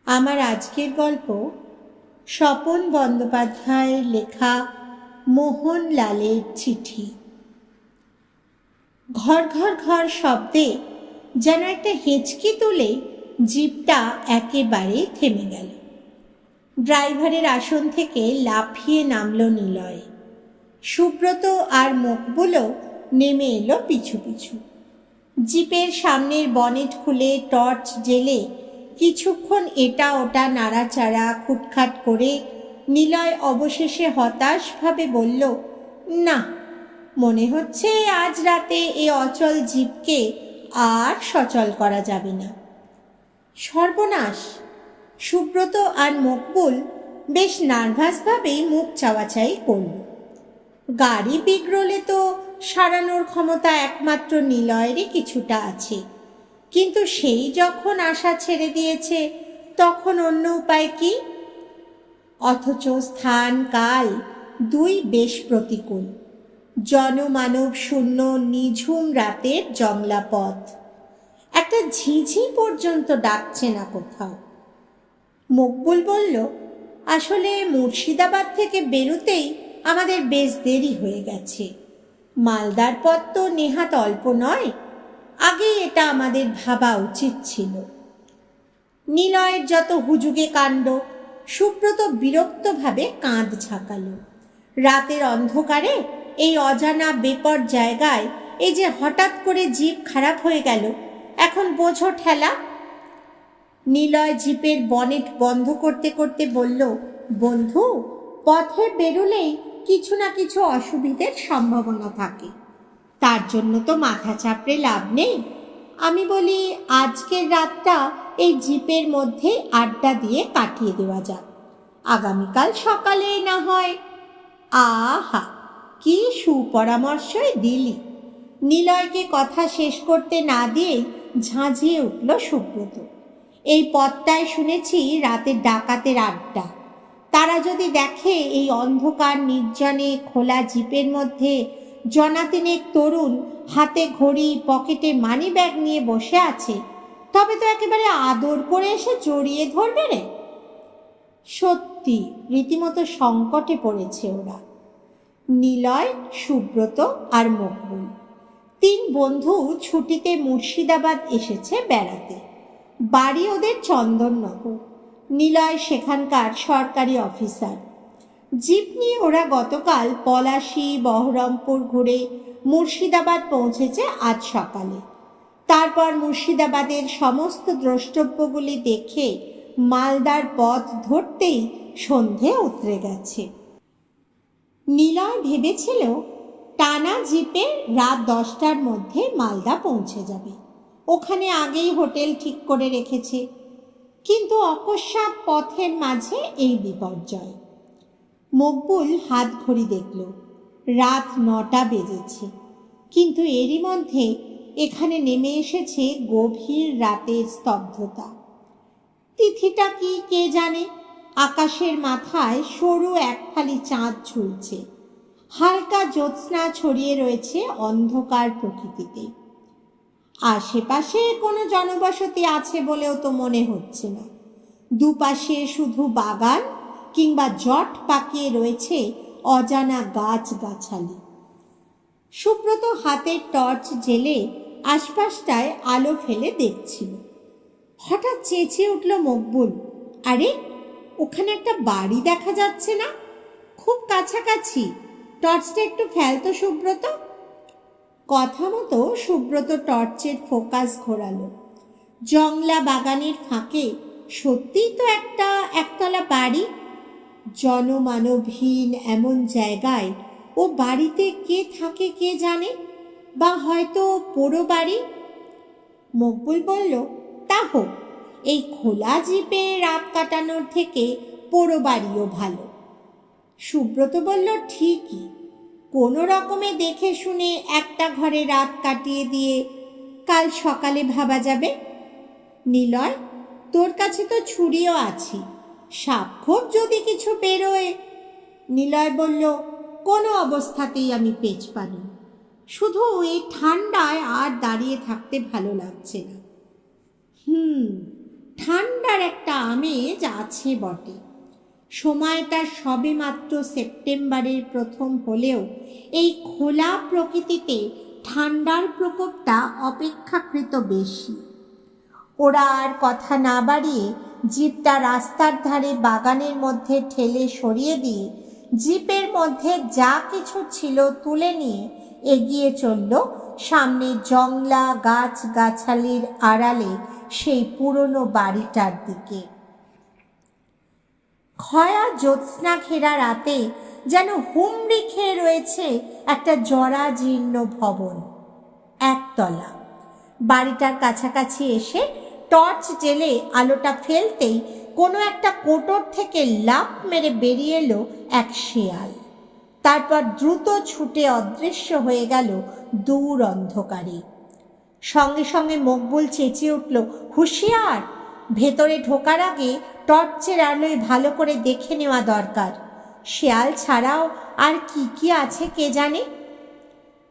আমার আজকের গল্প স্বপন বন্দ্যোপাধ্যায়ের লেখা মোহনলালের চিঠি। ঘর ঘর ঘর শব্দে যেন একটা হেঁচকি তুলে জিপটা একেবারে থেমে গেল। ড্রাইভারের আসন থেকে লাফিয়ে নামল নিলয়। সুব্রত আর মকবুলও নেমে এলো পিছু পিছু। জিপের সামনের বনেট খুলে টর্চ জেলে কিছুক্ষণ এটা ওটা নাড়াচাড়া খুটখাট করে নিলয় অবশেষে হতাশভাবে বলল, না, মনে হচ্ছে আজ রাতে এই অচল জিপকে আর সচল করা যাবে না। সর্বনাশ! সুব্রত আর মকবুল বেশ নার্ভাসভাবেই মুখ চাওয়াচাই করল। গাড়ি বিগড়লে তো সারানোর ক্ষমতা একমাত্র নিলয়েরই কিছুটা আছে, কিন্তু সেই যখন আশা ছেড়ে দিয়েছে তখন অন্য উপায় কি? অথচ স্থান কাল দুই বেশ প্রতিকূল। জনমানব শূন্য নিঝুম রাতের জংলা পথ। একটা ঝিঝি পর্যন্ত ডাকছে না কোথাও। মকবুল বলল, আসলে মুর্শিদাবাদ থেকে বেরোতেই আমাদের বেশ দেরি হয়ে গেছে। মালদার পথ তো নেহাত অল্প নয়, আগেই এটা আমাদের ভাবা উচিত ছিল। নিলয়ের যত হুজুগে কাণ্ড, সুব্রত বিরক্তভাবে কাঁধ ঝাঁকাল। রাতের অন্ধকারে এই অজানা বেপর জায়গায় এই যে হঠাৎ করে জিপ খারাপ হয়ে গেল, এখন বোঝো ঠেলা। নিলয় জিপের বনেট বন্ধ করতে করতে বলল, বন্ধু, পথে বেরোলেই কিছু না কিছু অসুবিধের সম্ভাবনা থাকে, তার জন্য তো মাথা চাপড়ে লাভ নেই। আমি বলি, আজকের রাতটা এই জিপের মধ্যে আড্ডা দিয়ে কাটিয়ে দেওয়া যাক, আগামীকাল সকালে না হয়। আহা, কি সুপরামর্শই দিলি! নিলয়কে কথা শেষ করতে না দিয়েই ঝাঁঝিয়ে উঠল সুব্রত। এই পথটায় শুনেছি রাতের ডাকাতের আড্ডা। তারা যদি দেখে এই অন্ধকার নির্জনে খোলা জিপের মধ্যে জনাতিনেক তরুণ হাতে ঘড়ি, পকেটে মানি ব্যাগ নিয়ে বসে আছে, তবে তো একেবারে আদর করে এসে জড়িয়ে ধরবে রে। সত্যি রীতিমতো সংকটে পড়েছে ওরা। নিলয়, সুব্রত আর মকবুল তিন বন্ধু ছুটিতে মুর্শিদাবাদ এসেছে বেড়াতে। বাড়ি ওদের চন্দননগর। নিলয় সেখানকার সরকারি অফিসার। জিপ নিয়ে ওরা গতকাল পলাশী, বহরমপুর ঘুরে মুর্শিদাবাদ পৌঁছেছে আজ সকালে। তারপর মুর্শিদাবাদের সমস্ত দ্রষ্টব্যগুলি দেখে মালদার পথ ধরতেই সন্ধে উতরে গেছে। নিলয় ভেবেছিল টানা জিপে রাত 10টার মধ্যে মালদা পৌঁছে যাবে, ওখানে আগেই হোটেল ঠিক করে রেখেছে। কিন্তু অকস্মাৎ পথের মাঝে এই বিপর্যয়। মকবুল হাত ঘড়ি দেখল, রাত 9টা বেজেছে। কিন্তু এরই মধ্যে এখানে নেমে এসেছে গভীর রাতের স্তব্ধতা। তিথিটা কি কে জানে? আকাশের মাথায় সরু এক ফালি চাঁদ ঝুলছে। হালকা জ্যোৎস্না ছড়িয়ে রয়েছে অন্ধকার প্রকৃতিতে। আশেপাশে কোনো জনবসতি আছে বলেও তো মনে হচ্ছে না। দুপাশে শুধু বাগান কিংবা জট পাকিয়ে রয়েছে অজানা গাছ গাছালি। সুব্রত হাতের টর্চ জেলে আশপাশটায় আলো ফেলে দেখছিল। হঠাৎ চেঁচিয়ে উঠল মকবুল, আরে, ওখানে একটা বাড়ি দেখা যাচ্ছে না? খুব কাছাকাছি, টর্চটা একটু ফেলতো সুব্রত। কথা মতো সুব্রত টর্চের ফোকাস ঘোরালো। জংলা বাগানের ফাঁকে সত্যিই তো একটা একতলা বাড়ি। জনমানবহীন এমন জায়গায় ও বাড়িতে কে থাকে কে জানে, বা হয়তো পোড়ো বাড়ি। মকবুল বলল, তা হোক, এই খোলা জিপে রাত কাটানোর থেকে পোড়ো বাড়িও ভালো। সুব্রত বলল, ঠিকই, কোনো রকমে দেখে শুনে একটা ঘরে রাত কাটিয়ে দিয়ে কাল সকালে ভাবা যাবে। নিলয়, তোর কাছে তো ছুরিও আছে, সাপখোপ যদি কিছু বেরোয়। নিলয় বলল, কোনো অবস্থাতেই আমি পেছ পানি, শুধু এই ঠান্ডায় আর দাঁড়িয়ে থাকতে ভালো লাগছে না। ঠান্ডার একটা আমেজ আছে বটে। সময়টা সবেমাত্র সেপ্টেম্বরের প্রথম হলেও এই খোলা প্রকৃতিতে ঠান্ডার প্রকোপটা অপেক্ষাকৃত বেশি। ওরা আর কথা না বাড়িয়ে জিপটা রাস্তার ধারে বাগানের মধ্যে ঠেলে সরিয়ে দিয়ে জিপের মধ্যে যা কিছু ছিল তুলে নিয়ে এগিয়ে চলল সামনে জংলা গাছ গাছালির আড়ালে সেই পুরনো বাড়িটার দিকে। খয়া জ্যোৎস্না ঘেরা রাতে যেন হুমড়ি খেয়ে রয়েছে একটা জরাজীর্ণ ভবন, একতলা। বাড়িটার কাছাকাছি এসে টর্চ জেলে আলোটা ফেলতেই কোনো একটা কোটর থেকে লাফ মেরে বেরিয়ে এলো এক শেয়াল। তারপর দ্রুত ছুটে অদৃশ্য হয়ে গেল দূর অন্ধকারে। সঙ্গে সঙ্গে মকবুল চেঁচিয়ে উঠল, হুঁশিয়ার! ভেতরে ঢোকার আগে টর্চের আলোয় ভালো করে দেখে নেওয়া দরকার। শেয়াল ছাড়াও আর কি কি আছে কে জানে।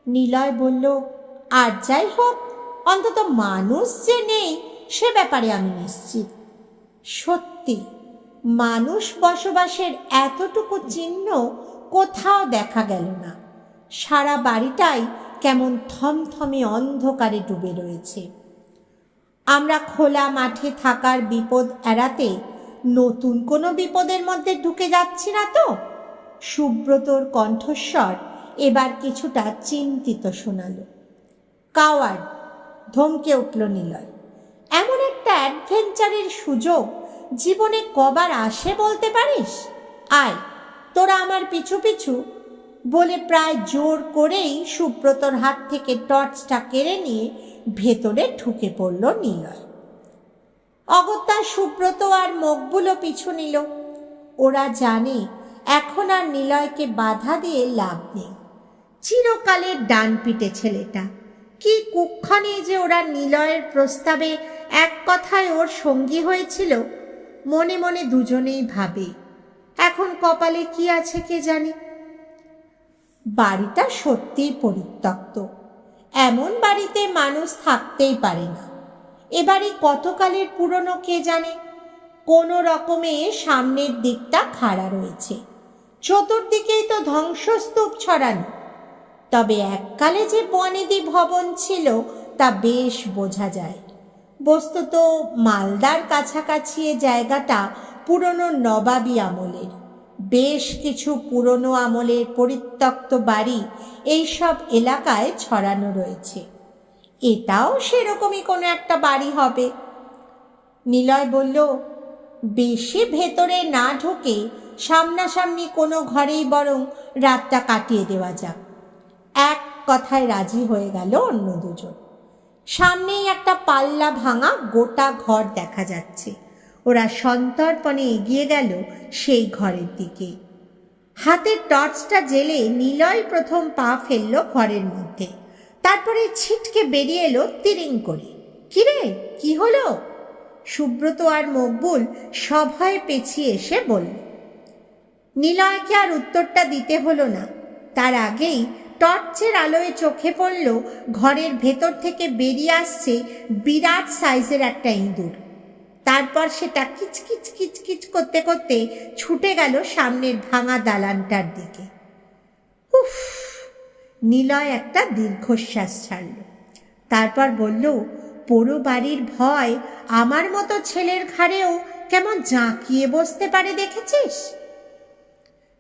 নিলয় বলল, আর যাই হোক, অন্তত মানুষ যে নেই সে ব্যাপারে আমি নিশ্চিত। সত্যি, মানুষ বসবাসের এতটুকু চিহ্ন কোথাও দেখা গেল না। সারা বাড়িটাই কেমন থমথমে অন্ধকারে ডুবে রয়েছে। আমরা খোলা মাঠে থাকার বিপদ এড়াতে নতুন কোনো বিপদের মধ্যে ঢুকে যাচ্ছি না তো? সুব্রতর কণ্ঠস্বর এবার কিছুটা চিন্তিত শোনালো। কাওয়ার্ড! ধমকে উঠল নিলয়। এমন একটা অ্যাডভেঞ্চারের সুযোগ জীবনে কবার আসে বলতে পারিস? আয়, তোরা আমার পিছু পিছু বলে প্রায় জোর করেই সুব্রতর হাত থেকে টর্চটা কেড়ে নিয়ে ভেতরে ঢুকে পড়ল নিলয়। অগত্যা সুব্রত আর মকবুলও পিছু নিল। ওরা জানে এখন আর নিলয়কে বাধা দিয়ে লাভ নেই। চিরকালের ডানপিটে ছেলেটা, কি কুক্ষণে যে ওরা নিলয়ের প্রস্তাবে এক কথায় ওর সঙ্গী হয়েছিল মনে মনে দুজনেই ভাবে। এখন কপালে কি আছে কে জানে। বাড়িটা সত্যিই পরিত্যক্ত। এমন বাড়িতে মানুষ থাকতেই পারে না। এবারে কতকালের পুরনো কে জানে। কোনো রকমে সামনের দিকটা খাড়া রয়েছে, চতুর্দিকেই তো ধ্বংসস্তূপ ছড়ানো। তবে এককালে যে বনেদি ভবন ছিল তা বেশ বোঝা যায়। বস্তুত মালদার কাছাকাছি এ জায়গাটা পুরনো নবাবী আমলের। বেশ কিছু পুরনো আমলের পরিত্যক্ত বাড়ি এইসব এলাকায় ছড়ানো রয়েছে। এটাও সেরকমই কোনো একটা বাড়ি হবে। নিলয় বলল, বেশি ভেতরে না ঢুকে সামনাসামনি কোনো ঘরেই বরং রাতটা কাটিয়ে দেওয়া যাক। এক কথায় রাজি হয়ে গেল অন্য দুজন। সামনেই একটা পাল্লা ভাঙা গোটা ঘর দেখা যাচ্ছে। ওরা সন্তর্পণে এগিয়ে গেল সেই ঘরের দিকে। হাতের টর্চটা জেলে নিলয় প্রথম পা ফেলল ঘরের মধ্যে। তারপরে ছিটকে বেরিয়ে এলো তিরিং করে। কিরে, কি হলো? সুব্রত আর মকবুল সভয়ে পেছিয়ে এসে বলল। নিলয়কে আর উত্তরটা দিতে হলো না। তার আগেই টর্চের আলোয় চোখে পড়ল ঘরের ভেতর থেকে বেরিয়ে আসছে বিরাট সাইজের একটা ইঁদুর। তারপর সেটা কিচকিচ কিচকিচ করতে করতে ছুটে গেল সামনের ভাঙা দালানটার দিকে। উফ! নিলয় একটা দীর্ঘশ্বাস ছাড়ল। তারপর বলল, পোড়ো বাড়ির ভয় আমার মতো ছেলের ঘাড়েও কেমন জাঁকিয়ে বসতে পারে দেখেছিস?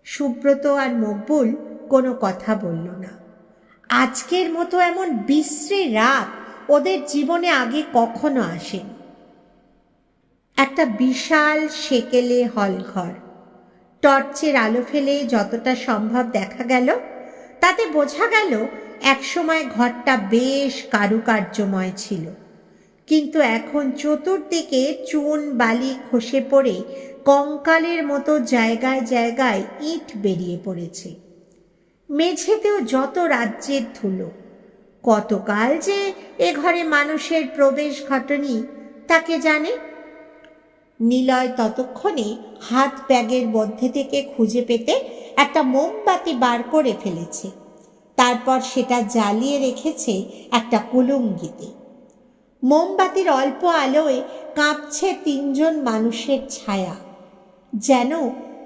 সুব্রত আর মকবুল কোনো কথা বলল না। আজকের মতো এমন বিশ্রী রাত ওদের জীবনে আগে কখনো আসেনি। একটা বিশাল সেকেলে হলঘর। টর্চের আলো ফেলে যতটা সম্ভব দেখা গেল তাতে বোঝা গেল একসময় ঘরটা বেশ কারুকার্যময় ছিল, কিন্তু এখন চতুর্দিকে চুন বালি খসে পড়ে কঙ্কালের মতো জায়গায় জায়গায় ইট বেরিয়ে পড়েছে। মেঝেতেও যত রাজ্যের ধুলো। কতকাল যে এ ঘরে মানুষের প্রবেশ ঘটেনি তাকে জানে। নিলয় ততক্ষণে হাত ব্যাগের মধ্যে থেকে খুঁজে পেতে একটা মোমবাতি বার করে ফেলেছে। তারপর সেটা জ্বালিয়ে রেখেছে একটা কুলুঙ্গিতে। মোমবাতির অল্প আলোয় কাঁপছে তিনজন মানুষের ছায়া, যেন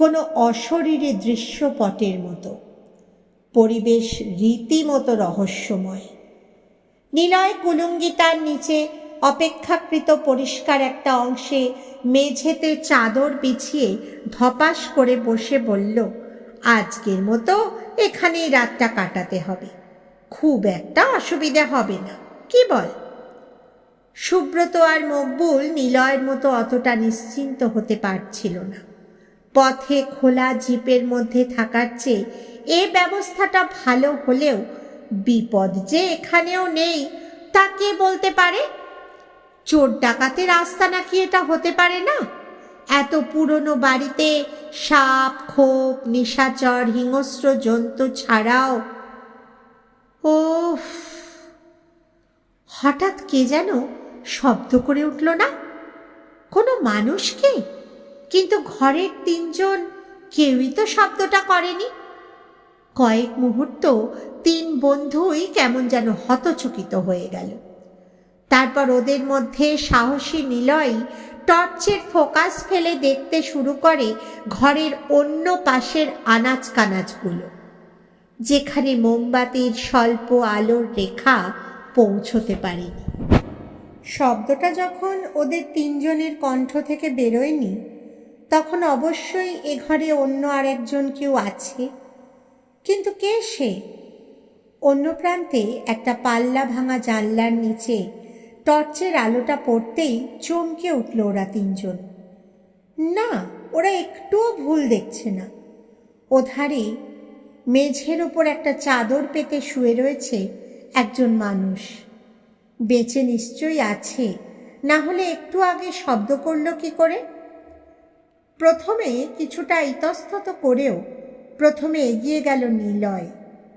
কোনো অশরীরী দৃশ্যপটের মতো। পরিবেশ রীতিমতো রহস্যময়। নিলয় কুলুঙ্গিতার নিচে অপেক্ষাকৃত পরিষ্কার একটা অংশে মেঝেতে চাদর বিছিয়ে ধপাস করে বসে বলল, আজকের মতো এখানেই রাতটা কাটাতে হবে, খুব একটা অসুবিধা হবে না, কি বল? সুব্রত আর মকবুল নিলয়ের মতো অতটা নিশ্চিন্ত হতে পারছিল না। পথে খোলা জিপের মধ্যে থাকার চেয়ে এ ব্যবস্থাটা ভালো হলেও বিপদ যে এখানেও নেই তা কে বলতে পারে? চোর ডাকাতের রাস্তা নাকি এটা হতে পারে না? এত পুরনো বাড়িতে সাপ, খোপ, নিশাচর, হিংস্র জন্তু ছাড়াও হঠাৎ কে যেন শব্দ করে উঠল না? কোনো মানুষ কি? কিন্তু ঘরের তিনজন কেউই তো শব্দটা করেনি। কয়েক মুহূর্ত তিন বন্ধুই কেমন যেন হতচকিত হয়ে গেল। তারপর ওদের মধ্যে সাহসী নিলয় টর্চের ফোকাস ফেলে দেখতে শুরু করে ঘরের অন্য পাশের আনাচ কানাচগুলো, যেখানে মোমবাতির স্বল্প আলোর রেখা পৌঁছতে পারেনি। শব্দটা যখন ওদের তিনজনের কণ্ঠ থেকে বেরোয়নি, তখন অবশ্যই এ ঘরে অন্য আরেকজন কেউ আছে। কিন্তু কে সে? অন্য প্রান্তে একটা পাল্লা ভাঙা জানলার নিচে টর্চের আলোটা পড়তেই চমকে উঠল ওরা তিনজন। না, ওরা একটুও ভুল দেখছে না। ওধারে মেঝের ওপর একটা চাদর পেতে শুয়ে রয়েছে একজন মানুষ। বেঁচে নিশ্চয়ই আছে, না হলে একটু আগে শব্দ করল কি করে? প্রথমে কিছুটা ইতস্তত করেও প্রথমে এগিয়ে গেল নিলয়,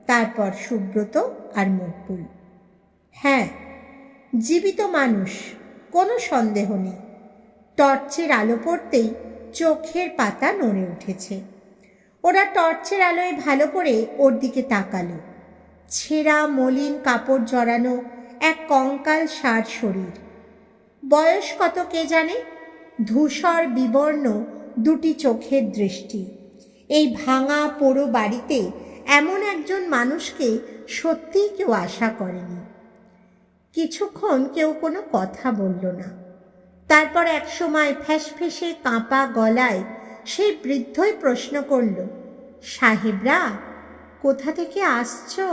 তারপর সুব্রত আর মকবুল। হ্যাঁ, জীবিত মানুষ, কোনো সন্দেহ নেই। টর্চের আলো পড়তেই চোখের পাতা নড়ে উঠেছে। ওরা টর্চের আলোয় ভালো করে ওর দিকে তাকালো। ছেঁড়া মলিন কাপড় জড়ানো এক কঙ্কাল সার শরীর। বয়স কত কে জানে? ধূসর বিবর্ণ দুটি চোখের দৃষ্টি। এই ভাঙা পোড়ো বাড়িতে এমন একজন মানুষকে সত্যিই কেউ আশা করেনি। কিছুক্ষণ কেউ কোনো কথা বলল না। তারপর একসময় ফ্যাসফেসে কাঁপা গলায় সেই বৃদ্ধই প্রশ্ন করল, সাহেবরা, কোথা থেকে আসছো?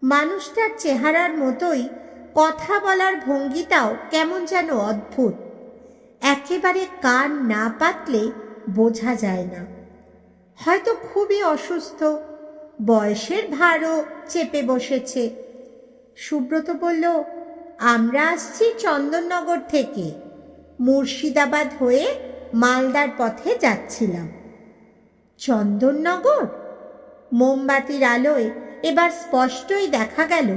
মানুষটার চেহারার মতোই কথা বলার ভঙ্গিটাও কেমন যেন অদ্ভুত। একেবারে কান না পাতলে বোঝা যায় না। হয়তো খুবই অসুস্থ, বয়সের ভারও চেপে বসেছে। সুব্রত বলল, আমরা আসছি চন্দননগর থেকে, মুর্শিদাবাদ হয়ে মালদার পথে যাচ্ছিলাম। চন্দননগর? মোমবাতির আলোয় এবার স্পষ্টই দেখা গেল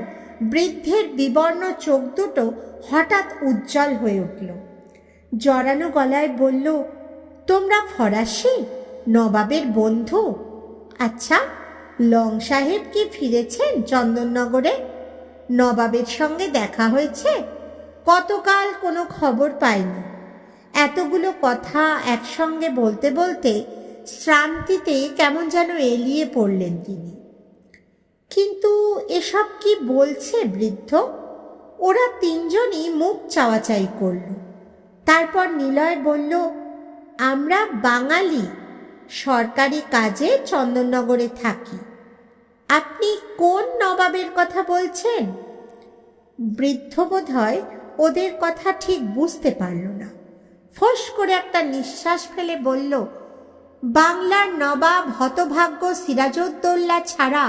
বৃদ্ধের বিবর্ণ চোখ দুটো হঠাৎ উজ্জ্বল হয়ে উঠল। জড়ানো গলায় বলল, তোমরা ফরাসি, নবাবের বন্ধু? আচ্ছা, লং সাহেব কি ফিরেছেন চন্দননগরে? নবাবের সঙ্গে দেখা হয়েছে? কতকাল কোনো খবর পাইনি। এতগুলো কথা একসঙ্গে বলতে বলতে শ্রান্তিতে কেমন যেন এলিয়ে পড়লেন তিনি। কিন্তু এসব কি বলছে বৃদ্ধ? ওরা তিনজনই মুখ চাওয়াচাই করল। তারপর নিলয় বলল, আমরা বাঙালি, সরকারি কাজে চন্দননগরে থাকি। আপনি কোন নবাবের কথা বলছেন? বৃদ্ধ বোধহয় ওদের কথা ঠিক বুঝতে পারল না। ফোঁস করে একটা নিঃশ্বাস ফেলে বলল, বাংলার নবাব হতভাগ্য সিরাজউদ্দৌলা ছাড়া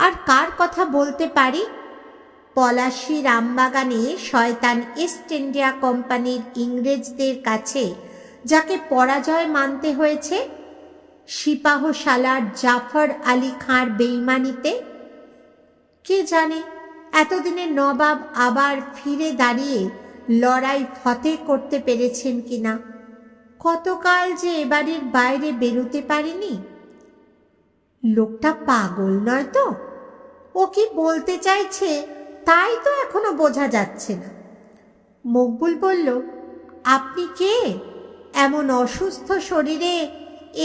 আর কার কথা বলতে পারি? পলাশী রামবাগানে শয়তান ইস্ট ইন্ডিয়া কোম্পানির ইংরেজদের কাছে যাকে পরাজয় মানতে হয়েছে, সিপাহসালার জাফর আলী খাঁর বেইমানিতে। কে জানে এতদিনে নবাব আবার ফিরে দাঁড়িয়ে লড়াই ফতে করতে পেরেছেন কিনা। কতকাল যে এবাড়ির বাইরে বেরোতে পারেনি। লোকটা পাগল নয় তো? ও কি বলতে চাইছে তাই তো এখনো বোঝা যাচ্ছে না। মকবুল বলল, আপনি কে? এমন অসুস্থ শরীরে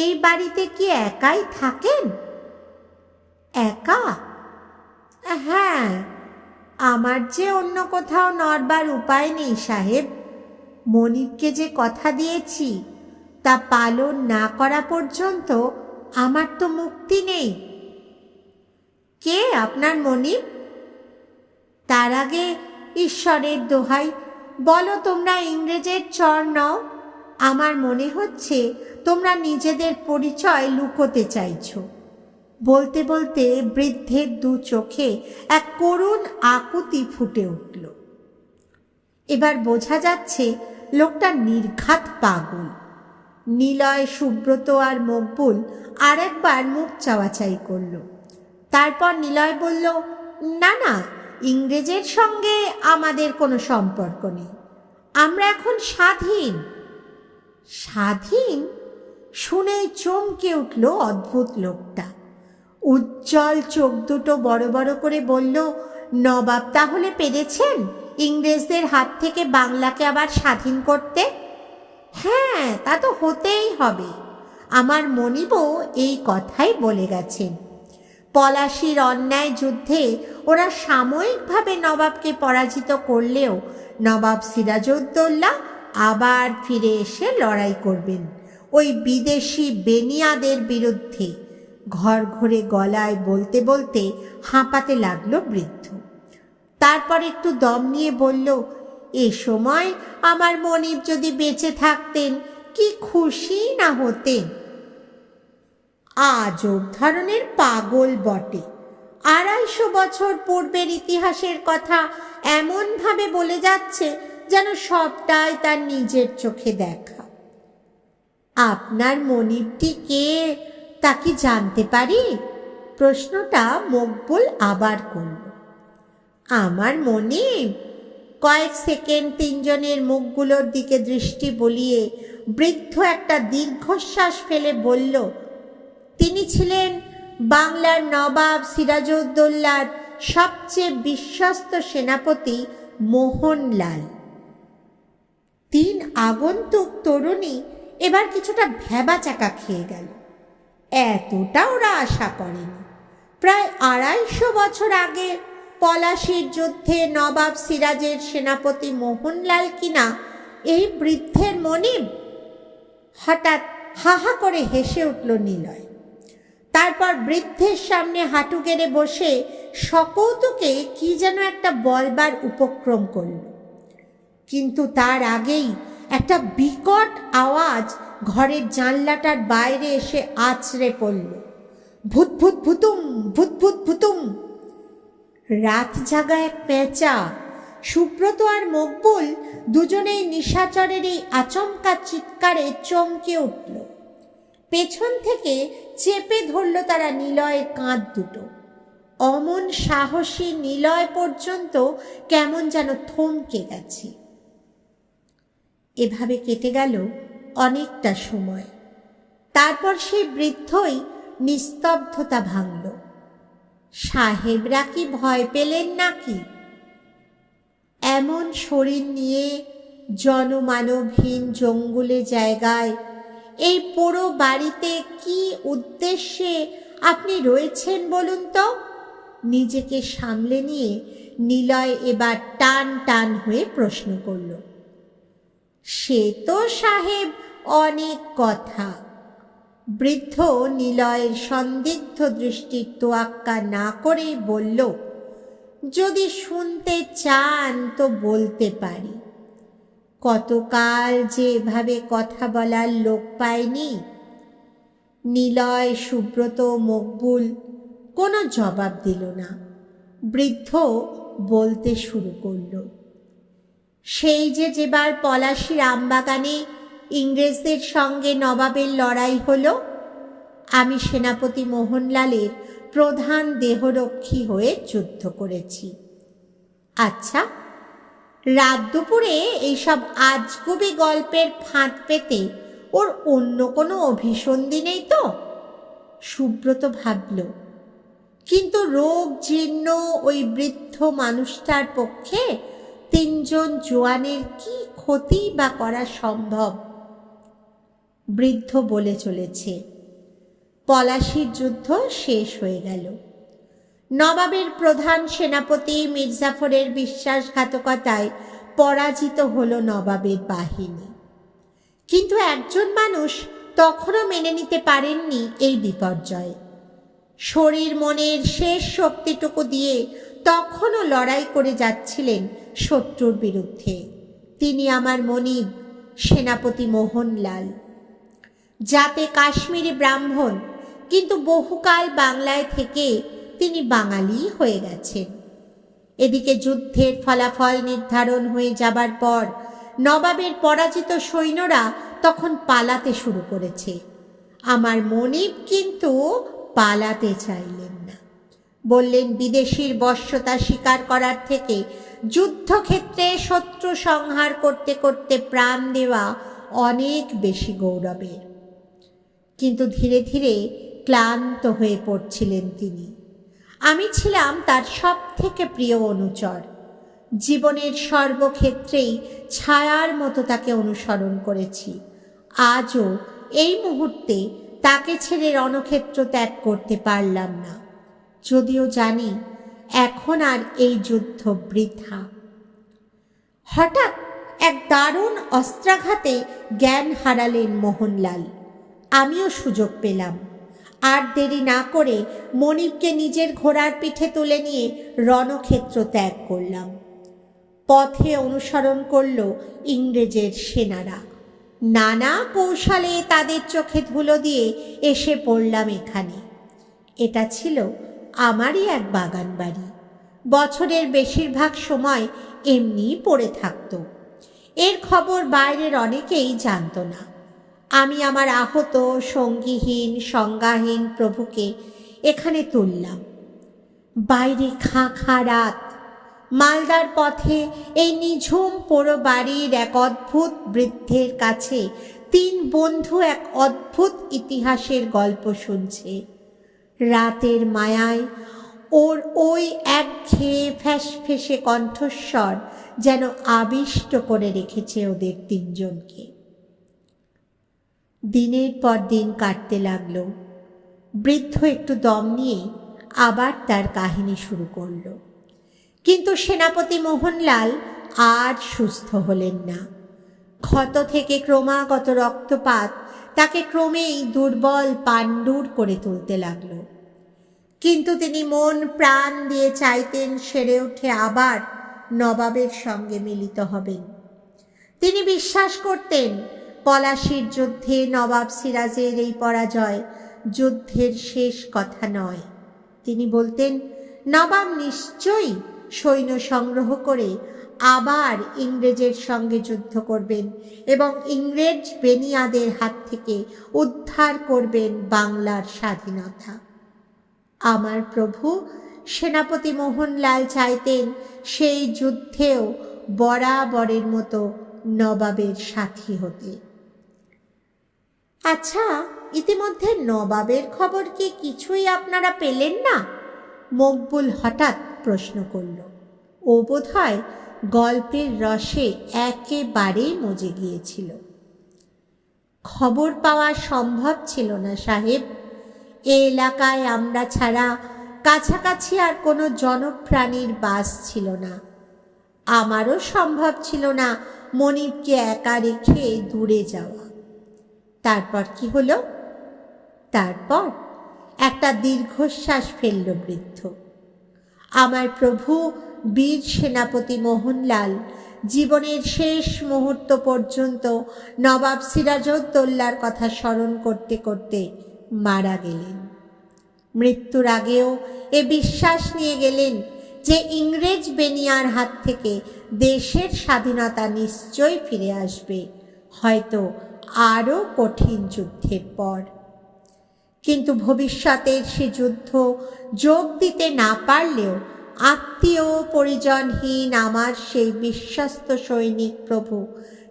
এই বাড়িতে কি একাই থাকেন? একা? হ্যাঁ, আমার যে অন্য কোথাও নড়বার উপায় নেই সাহেব। মনিবকে যে কথা দিয়েছি তা পালন না করা পর্যন্ত আমার তো মুক্তি নেই। কে আপনার মনিব? তার আগে ঈশ্বরের দোহাই বলো, তোমরা ইংরেজের চর নও? আমার মনে হচ্ছে তোমরা নিজেদের পরিচয় লুকোতে চাইছো। বলতে বলতে বৃদ্ধের দু চোখে এক করুণ আকুতি ফুটে উঠল। এবার বোঝা যাচ্ছে লোকটা নির্ঘাত পাগল। নিলয়, সুব্রত আর মকবুল আর একবার মুখ চাওয়াচাই করল। তারপর নিলয় বলল, না না, ইংরেজের সঙ্গে আমাদের কোনো সম্পর্ক নেই। আমরা এখন স্বাধীন। স্বাধীন? শুনেই চমকে উঠল অদ্ভুত লোকটা। উজ্জ্বল চোখ দুটো বড় বড় করে বলল, নবাব তাহলে পেরেছেন ইংরেজদের হাত থেকে বাংলাকে আবার স্বাধীন করতে? হ্যাঁ, তা তো হতেই হবে। আমার মনিবও এই কথাই বলে গেছেন। পলাশির অন্যায় যুদ্ধে ওরা সাময়িকভাবে নবাবকে পরাজিত করলেও নবাব সিরাজউদ্দৌলা আবার ফিরে এসে লড়াই করবেন ওই বিদেশি বেনিয়াদের বিরুদ্ধে। ঘর ঘরে গলায় বলতে বলতে হাঁপাতে লাগলো বৃদ্ধ। তারপর একটু দম নিয়ে বলল, এ সময় আমার মনিব যদি বেঁচে থাকতেন কি খুশি না হতেন। আজব ধরনের পাগল বটে। 250 বছর পূর্বের ইতিহাসের কথা এমনভাবে বলে যাচ্ছে যেন সবটাই তার নিজের চোখে দেখা। আপনার মনিবটি কে তা কি জানতে পারি? প্রশ্নটা মকবুল আবার করল। আমার মনিব? কয়েক সেকেন্ড তিনজনের মুখগুলোর দিকে দৃষ্টি বুলিয়ে বৃদ্ধ একটা দীর্ঘশ্বাস ফেলে বলল, তিনি ছিলেন বাংলার নবাব সিরাজউদ্দৌলার সবচেয়ে বিশ্বস্ত সেনাপতি মোহনলাল। 3 আগন্তুক তরুণী এবার কিছুটা ভ্যাবাচাকা খেয়ে গেল। এতটা ওরা আশা করেনি। প্রায় 250 বছর আগে পলাশির যুদ্ধে নবাব সিরাজের সেনাপতি মোহনলাল কিনা এই বৃদ্ধের মনিব? হঠাৎ হাহা করে হেসে উঠল নিলয়। তারপর বৃদ্ধের সামনে হাঁটু গেড়ে বসে সকৌতুকে কি যেন একটা বলবার উপক্রম করল। কিন্তু তার আগেই একটা বিকট আওয়াজ ঘরের জানলাটার বাইরে এসে আছড়ে পড়ল, ভূত ভূত ভূতুম, ভূত ভূত ভূতুম। রাত জাগা এক পেঁচা। সুব্রত আর মকবুল দুজনেই নিশাচরের এই আচমকা চিৎকারে চমকে উঠল। পেছন থেকে চেপে ধরল তারা নিলয়ের কাঁধ দুটো। অমন সাহসী নিলয় পর্যন্ত কেমন যেন থমকে গেছে। এভাবে কেটে গেল অনেকটা সময়। তারপর সেই বৃদ্ধই নিস্তব্ধতা ভাঙল। সাহেবরা কি ভয় পেলেন নাকি? এমন শরীর নিয়ে জনমানবহীন জঙ্গলে জায়গায় এই পুরো বাড়িতে কি উদ্দেশ্যে আপনি রয়েছেন বলুন তো? নিজেকে সামলে নিয়ে নিলয় এবার টান টান হয়ে প্রশ্ন করল। সে তো সাহেব অনেক কথা। বৃদ্ধ নিলয়ের সন্দিগ্ধ দৃষ্টির তোয়াক্কা না করে বলল, যদি শুনতে চান তো বলতে পারি। কতকাল যে এভাবে কথা বলার লোক পায়নি। নিলয়, সুব্রত, মকবুল কোনো জবাব দিল না। বৃদ্ধ বলতে শুরু করল, সেই যেবার পলাশির আমবাগানে ইংরেজদের সঙ্গে নবাবের লড়াই হলো, আমি সেনাপতি মোহনলালের প্রধান দেহরক্ষী হয়ে যুদ্ধ করেছি। আচ্ছা, রাত দুপুরে এইসব আজগুবি গল্পের ফাঁদ পেতে ওর অন্য কোনো অভিসন্ধি নেই তো? সুব্রত ভাবল, কিন্তু রোগ জীর্ণ ওই বৃদ্ধ মানুষটার পক্ষে তিনজন জোয়ানের কি ক্ষতি বা করা সম্ভব? বৃদ্ধ বলে চলেছে, পলাশির যুদ্ধ শেষ হয়ে গেল। নবাবের প্রধান সেনাপতি মির্জাফরের বিশ্বাসঘাতকতায় পরাজিত হলো নবাবের বাহিনী। কিন্তু একজন মানুষ তখনও মেনে নিতে পারেননি এই বিপর্যয়। শরীর মনের শেষ শক্তিটুকু দিয়ে তখনও লড়াই করে যাচ্ছিলেন শত্রুর বিরুদ্ধে। তিনি আমার মনিব সেনাপতি মোহনলাল। জাতে কাশ্মীরি ব্রাহ্মণ, কিন্তু বহুকাল বাংলায় থেকে তিনি বাঙালি হয়ে গেছেন। এদিকে যুদ্ধের ফলাফল নির্ধারণ হয়ে যাবার পর নবাবের পরাজিত সৈন্যরা তখন পালাতে শুরু করেছে। আমার মনিব কিন্তু পালাতে চাইলেন না। বললেন, বিদেশির বশ্যতা স্বীকার করার থেকে যুদ্ধক্ষেত্রে শত্রু সংহার করতে করতে প্রাণ দেওয়া অনেক বেশি গৌরবের। কিন্তু ধীরে ধীরে ক্লান্ত হয়ে পড়ছিলেন তিনি। আমি ছিলাম তার সব থেকে প্রিয় অনুচর। জীবনের সর্বক্ষেত্রেই ছায়ার মতো তাকে অনুসরণ করেছি। আজও এই মুহূর্তে তাকে ছেড়ে রণক্ষেত্র ত্যাগ করতে পারলাম না, যদিও জানি এখন আর এই যুদ্ধ বৃথা। হঠাৎ এক দারুণ অস্ত্রাঘাতে জ্ঞান হারালেন মোহনলাল। আমিও সুযোগ পেলাম। আর দেরি না করে মনিবকে নিজের ঘোড়ার পিঠে তুলে নিয়ে রণক্ষেত্র ত্যাগ করলাম। পথে অনুসরণ করল ইংরেজের সেনারা। নানা কৌশলে তাদের চোখে ধুলো দিয়ে এসে পড়লাম এখানে। এটা ছিল আমারই এক বাগান বাড়ি। বছরের বেশিরভাগ সময় এমনি পড়ে থাকত। এর খবর বাইরের অনেকেই জানত না। আমি আমার আহত, সঙ্গীহীন, সংজ্ঞাহীন প্রভুকে এখানে তুললাম। বাইরে খাঁ খাঁ রাত। মালদার পথে এই নিঝুম পোড়ো বাড়ির এক অদ্ভুত বৃদ্ধের কাছে তিন বন্ধু এক অদ্ভুত ইতিহাসের গল্প শুনছে। রাতের মায়ায় ওর ওই একঘেয়ে ফ্যাসফেসে কণ্ঠস্বর যেন আবিষ্ট করে রেখেছে ওদের তিনজনকে। দিনের পর দিন কাটতে লাগল। বৃদ্ধ একটু দম নিয়ে আবার তার কাহিনী শুরু করল। কিন্তু সেনাপতি মোহনলাল আর সুস্থ হলেন না। ক্ষত থেকে ক্রমাগত রক্তপাত তাকে ক্রমেই দুর্বল পাণ্ডুর করে তুলতে লাগল। কিন্তু তিনি মন প্রাণ দিয়ে চাইতেন সেরে উঠে আবার নবাবের সঙ্গে মিলিত হবেন। তিনি বিশ্বাস করতেন পলাশির যুদ্ধে নবাব সিরাজের এই পরাজয় যুদ্ধের শেষ কথা নয়। তিনি বলতেন, নবাব নিশ্চয়ই সৈন্য সংগ্রহ করে আবার ইংরেজের সঙ্গে যুদ্ধ করবেন এবং ইংরেজ বেনিয়াদের হাত থেকে উদ্ধার করবেন বাংলার স্বাধীনতা। আমার প্রভু সেনাপতি মোহনলাল চাইতেন সেই যুদ্ধেও বরাবরের মতো নবাবের সাথী হতে। আচ্ছা, ইতিমধ্যে নবাবের খবর কি কিছুই আপনারা পেলেন না? মকবুল হঠাৎ প্রশ্ন করল। ও বোধহয় গল্পের রসে একেবারে মজে গিয়েছিল। খবর পাওয়া সম্ভব ছিল না সাহেব। এ এলাকায় আমরা ছাড়া কাছাকাছি আর কোনো জনপ্রাণীর বাস ছিল না। আমারও সম্ভব ছিল না মনিবকে একা রেখে দূরে যাওয়া। তারপর কি হলো? তারপর একটা দীর্ঘশ্বাস ফেলল বৃদ্ধ। আমার প্রভু বীর সেনাপতি মোহনলাল জীবনের শেষ মুহূর্ত পর্যন্ত নবাব সিরাজউদ্দৌলার কথা স্মরণ করতে করতে মারা গেলেন। মৃত্যুর আগেও এ বিশ্বাস নিয়ে গেলেন যে ইংরেজ বেনিয়ার হাত থেকে দেশের স্বাধীনতা নিশ্চয়ই ফিরে আসবে, হয়তো আরও কঠিন যুদ্ধের পর। কিন্তু ভবিষ্যতের সে যুদ্ধ যোগ দিতে না পারলেও আত্মীয় পরিজনহীন আমার সেই বিশ্বস্ত সৈনিক প্রভু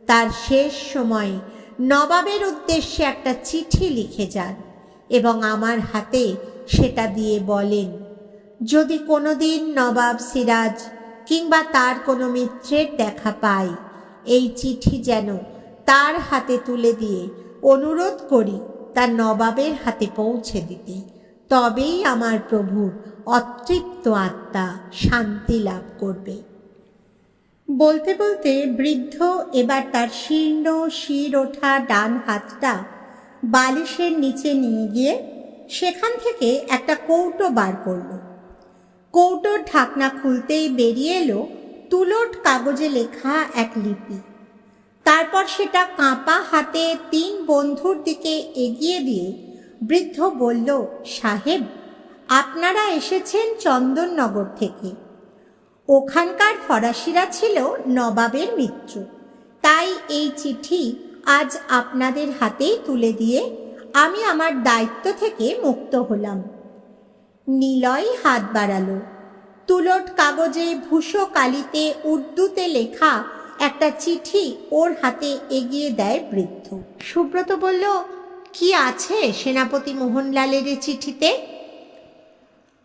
তার শেষ সময়ে নবাবের উদ্দেশ্যে একটা চিঠি লিখে যান এবং আমার হাতে সেটা দিয়ে বলেন, যদি কোনোদিন নবাব সিরাজ কিংবা তার কোনো মিত্রের দেখা পাই, এই চিঠি যেন তার হাতে তুলে দিয়ে অনুরোধ করি তার নবাবের হাতে পৌঁছে দিতে। তবেই আমার প্রভুর অতৃপ্ত আত্মা শান্তি লাভ করবে। বলতে বলতে বৃদ্ধ এবার তার শীর্ণ শির ওঠা ডান হাতটা বালিশের নিচে নিয়ে গিয়ে সেখান থেকে একটা কৌটো বার করল। কৌটোর ঢাকনা খুলতেই বেরিয়ে এলো তুলোট কাগজে লেখা এক লিপি। তারপর সেটা কাঁপা হাতে 3 বন্ধুর দিকে এগিয়ে দিয়ে বৃদ্ধ বলল, সাহেব, আপনারা এসেছেন চন্দননগর থেকে। ওখানকার ফরাসিরা ছিল নবাবের মিত্র, তাই এই চিঠি আজ আপনাদের হাতেই তুলে দিয়ে আমি আমার দায়িত্ব থেকে মুক্ত হলাম। নিলয় হাত বাড়ালো। তুলোট কাগজে ভূষো কালিতে উর্দুতে লেখা একটা চিঠি ওর হাতে এগিয়ে দেয় বৃদ্ধ। সুব্রত বলল, কি আছে সেনাপতি মোহনলালের এ চিঠিতে?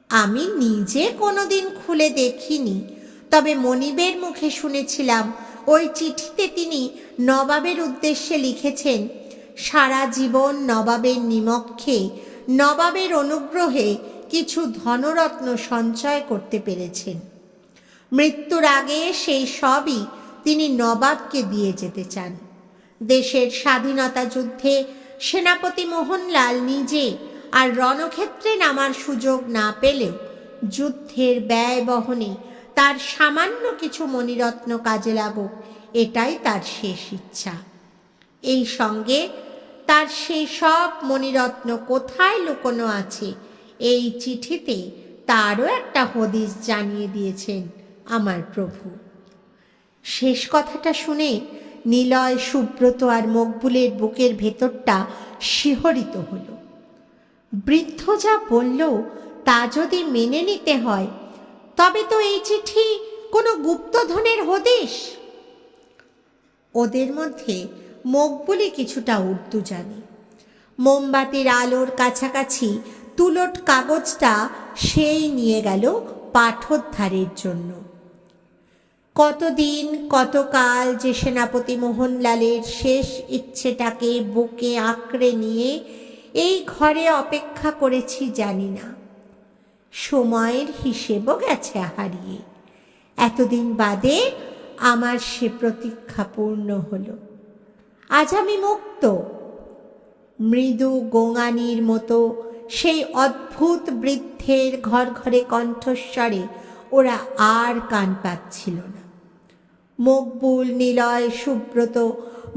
আমি নিজে কোনোদিন খুলে দেখিনি, তবে মনিবের মুখে শুনেছিলাম ওই চিঠিতে তিনি নবাবের উদ্দেশ্যে লিখেছেন, সারা জীবন নবাবের নিমক্ষে, নবাবের অনুগ্রহে কিছু ধনরত্ন সঞ্চয় করতে পেরেছেন। মৃত্যুর আগে সেই সবই তিনি নবাবকে দিয়ে যেতে চান। দেশের স্বাধীনতা যুদ্ধে সেনাপতি মোহনলাল নিজে আর রণক্ষেত্রে নামার সুযোগ না পেলেও যুদ্ধের ব্যয় বহনে তার সামান্য কিছু মণিরত্ন কাজে লাগুক, এটাই তার শেষ ইচ্ছা। এই সঙ্গে তার সেই সব মণিরত্ন কোথায় লুকোনো আছে এই চিঠিতে তারও একটা হদিশ জানিয়ে দিয়েছেন আমার প্রভু। শেষ কথাটা শুনে নিলয়, সুব্রত আর মকবুলের বুকের ভেতরটা শিহরিত হলো। বৃদ্ধ যা বলল তা যদি মেনে নিতে হয়, তবে তো এই চিঠি কোনো গুপ্তধনের হদিশ। ওদের মধ্যে মকবুলি কিছুটা উর্দু জানে। মোমবাতির আলোর কাছাকাছি তুলোট কাগজটা সেই নিয়ে গেল পাঠোদ্ধারের জন্য। কতদিন কতকাল যে সেনাপতি মোহনলালের শেষ ইচ্ছেটাকে বুকে আঁকড়ে নিয়ে এই ঘরে অপেক্ষা করেছি জানি না। সময়ের হিসেবও গেছে হারিয়ে। এতদিন বাদে আমার সে প্রতীক্ষা পূর্ণ হলো। আজ আমি মুক্ত। মৃদু গোঙানির মতো সেই অদ্ভুত বৃদ্ধের ঘর ঘরে কণ্ঠস্বরে ওরা আর কান পাচ্ছিল না। মকবুল, নিলয়, সুব্রত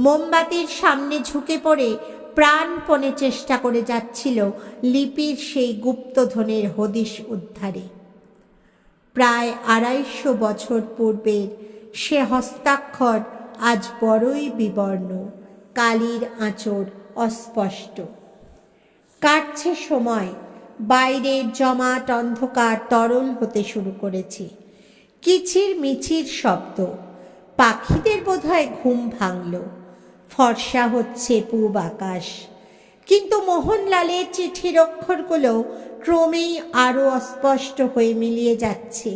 মোমবাতির সামনে ঝুঁকে পড়ে প্রাণপণে চেষ্টা করে যাচ্ছিল লিপির সেই গুপ্তধনের হদিশ উদ্ধারে। প্রায় 250 বছর পূর্বের সে হস্তাক্ষর আজ বড়ই বিবর্ণ, কালির আঁচড় অস্পষ্ট। কাটছে সময়, বাইরের জমাট অন্ধকার তরল হতে শুরু করেছে। কিচির মিচির শব্দ, পাখিদের বোধহয় ঘুম ভাঙল। ফর্সা হচ্ছে পূব আকাশ, কিন্তু মোহনলালের চিঠির অক্ষরগুলো ক্রমেই আরো অস্পষ্ট হয়ে মিলিয়ে যাচ্ছে।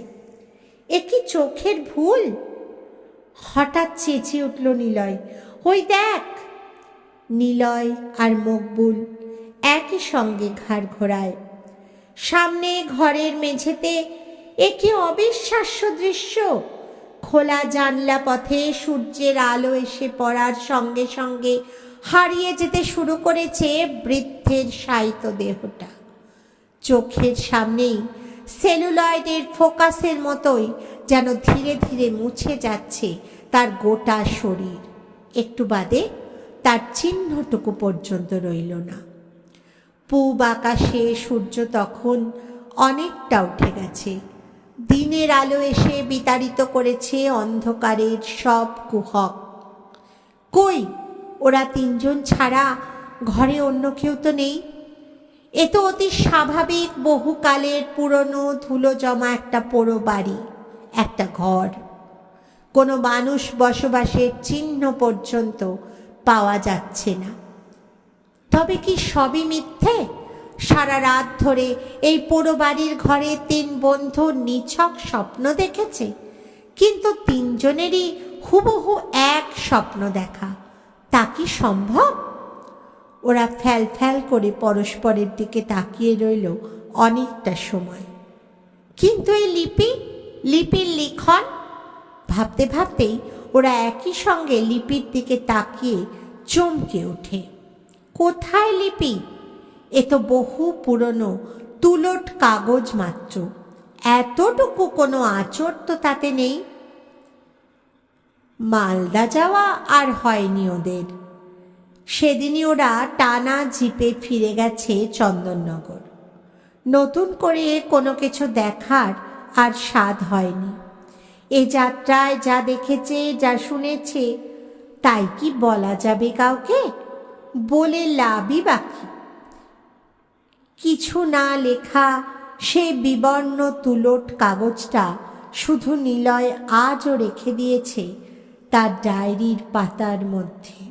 এ কি চোখের ভুল? হঠাৎ চেঁচিয়ে উঠল নিলয়, ওই দেখ! নিলয় আর মকবুল একই সঙ্গে ঘাড় ঘোরায়। সামনে ঘরের মেঝেতে এ কি অবিশ্বাস্য দৃশ্য! খোলা জানলা পথে সূর্যের আলো এসে পড়ার সঙ্গে সঙ্গে হারিয়ে যেতে শুরু করেছে বৃদ্ধের শায়িত দেহটা। চোখের সামনেই সেলুলয়েডের ফোকাসের মতোই যেন ধীরে ধীরে মুছে যাচ্ছে তার গোটা শরীর। একটু বাদে তার চিহ্নটুকু পর্যন্ত রইল না। পূব আকাশে সূর্য তখন অনেকটা উঠে গেছে। দিনের আলো এসে বিতাড়িত করেছে অন্ধকারের সব কুহক। কই, ওরা 3 জন ছাড়া ঘরে অন্য কেউ তো নেই। এ তো অতি স্বাভাবিক বহুকালের পুরনো ধুলো জমা একটা পোড়ো বাড়ি, একটা ঘর। কোনো মানুষ বসবাসের চিহ্ন পর্যন্ত পাওয়া যাচ্ছে না। তবে কি সবই মিথ্যে? সারা রাত ধরে এই পোড়ো বাড়ির ঘরে 3 বন্ধু নিছক স্বপ্ন দেখেছে, কিন্তু তিনজনেরই হুবহু এক স্বপ্ন দেখা। তা কি সম্ভব? ওরা ফ্যাল ফ্যাল করে পরস্পরের দিকে তাকিয়ে রইল অনেকটা সময়। কিন্তু এই লিপির লিখন, ভাবতে ভাবতেই ওরা একই সঙ্গে লিপির দিকে তাকিয়ে চমকে ওঠে। কোথায় লিপি? এ তো বহু পুরনো তুলট কাগজ মাত্র, এতটুকু কোনো আঁচড় তো তাতে নেই। মালদা যাওয়া আর হয়নি ওদের। সেদিনই ওরা টানা জিপে ফিরে গেছে চন্দননগর। নতুন করে কোনো কিছু দেখার আর স্বাদ হয়নি। এ যাত্রায় যা দেখেছে, যা শুনেছে, তাই কি বলা যাবে কাউকে? বলে লাভই বাকি। কিছু না লেখা সে বিবর্ণ তুলট কাগজটা শুধু নিলয় আজও রেখে দিয়েছে তার ডায়েরির পাতার মধ্যে।